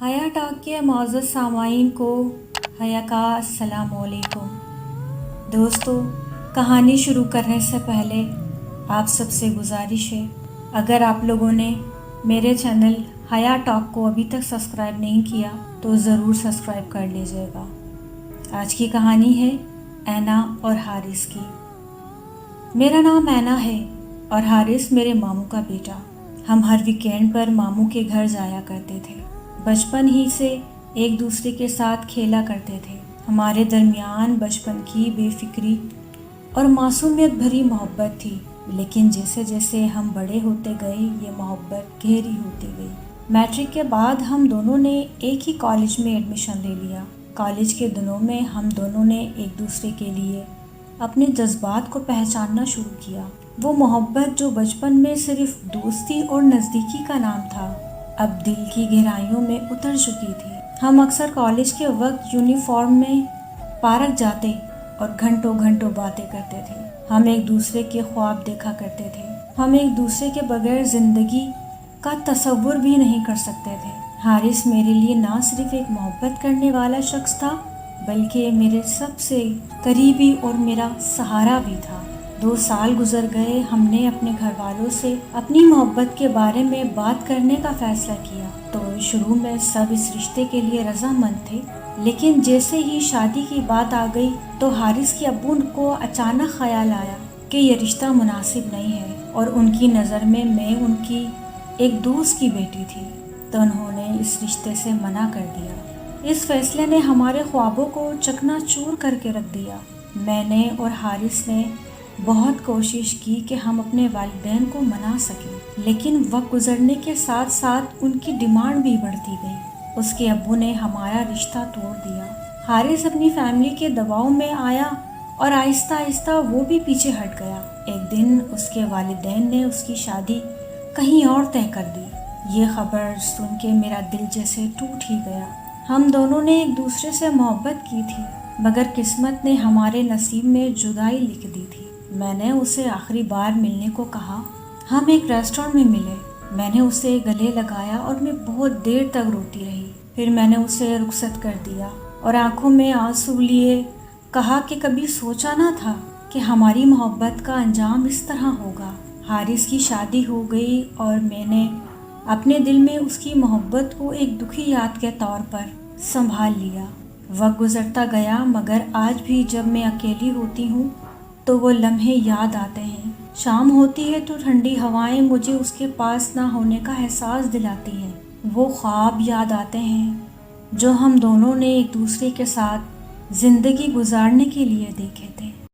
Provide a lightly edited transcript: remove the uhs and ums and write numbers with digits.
حیا ٹاک کے معزز سامعین کو حیا کا السلام علیکم۔ دوستو، کہانی شروع کرنے سے پہلے آپ سب سے گزارش ہے، اگر آپ لوگوں نے میرے چینل حیا ٹاک کو ابھی تک سبسکرائب نہیں کیا تو ضرور سبسکرائب کر لیجئے گا۔ آج کی کہانی ہے اینا اور حارث کی۔ میرا نام اینا ہے اور حارث میرے ماموں کا بیٹا۔ ہم ہر ویکینڈ پر ماموں کے گھر جایا کرتے تھے۔ بچپن ہی سے ایک دوسرے کے ساتھ کھیلا کرتے تھے۔ ہمارے درمیان بچپن کی بے فکری اور معصومیت بھری محبت تھی، لیکن جیسے جیسے ہم بڑے ہوتے گئے یہ محبت گہری ہوتی گئی۔ میٹرک کے بعد ہم دونوں نے ایک ہی کالج میں ایڈمیشن لے لیا۔ کالج کے دنوں میں ہم دونوں نے ایک دوسرے کے لیے اپنے جذبات کو پہچاننا شروع کیا۔ وہ محبت جو بچپن میں صرف دوستی اور نزدیکی کا نام تھا، اب دل کی گہرائیوں میں اتر چکی تھی۔ ہم اکثر کالج کے وقت یونیفارم میں پارک جاتے اور گھنٹوں گھنٹوں باتیں کرتے تھے۔ ہم ایک دوسرے کے خواب دیکھا کرتے تھے۔ ہم ایک دوسرے کے بغیر زندگی کا تصور بھی نہیں کر سکتے تھے۔ حارث میرے لیے نہ صرف ایک محبت کرنے والا شخص تھا، بلکہ میرے سب سے قریبی اور میرا سہارا بھی تھا۔ 2 سال گزر گئے۔ ہم نے اپنے گھر والوں سے اپنی محبت کے بارے میں بات کرنے کا فیصلہ کیا تو شروع میں سب اس رشتے کے لیے رضامند تھے، لیکن جیسے ہی شادی کی بات آ گئی تو حارث کے ابو کو اچانک خیال آیا کہ یہ رشتہ مناسب نہیں ہے، اور ان کی نظر میں ان کی ایک دوست کی بیٹی تھی، تو انہوں نے اس رشتے سے منع کر دیا۔ اس فیصلے نے ہمارے خوابوں کو چکنا چور کر کے رکھ دیا۔ میں نے اور حارث نے بہت کوشش کی کہ ہم اپنے والدین کو منا سکیں، لیکن وقت گزرنے کے ساتھ ساتھ ان کی ڈیمانڈ بھی بڑھتی گئی۔ اس کے ابو نے ہمارا رشتہ توڑ دیا۔ حارث اپنی فیملی کے دباؤ میں آیا اور آہستہ آہستہ وہ بھی پیچھے ہٹ گیا۔ ایک دن اس کے والدین نے اس کی شادی کہیں اور طے کر دی۔ یہ خبر سن کے میرا دل جیسے ٹوٹ ہی گیا۔ ہم دونوں نے ایک دوسرے سے محبت کی تھی، مگر قسمت نے ہمارے نصیب میں جدائی لکھ دی تھی۔ میں نے اسے آخری بار ملنے کو کہا۔ ہم ایک ریسٹورنٹ میں ملے۔ میں نے اسے گلے لگایا اور میں بہت دیر تک روتی رہی۔ پھر میں نے اسے رخصت کر دیا اور آنکھوں میں آنسو لیے کہا کہ کبھی سوچا نہ تھا کہ ہماری محبت کا انجام اس طرح ہوگا۔ حارث کی شادی ہو گئی اور میں نے اپنے دل میں اس کی محبت کو ایک دکھی یاد کے طور پر سنبھال لیا۔ وقت گزرتا گیا، مگر آج بھی جب میں اکیلی ہوتی ہوں تو وہ لمحے یاد آتے ہیں۔ شام ہوتی ہے تو ٹھنڈی ہوائیں مجھے اس کے پاس نہ ہونے کا احساس دلاتی ہیں۔ وہ خواب یاد آتے ہیں جو ہم دونوں نے ایک دوسرے کے ساتھ زندگی گزارنے کے لیے دیکھے تھے۔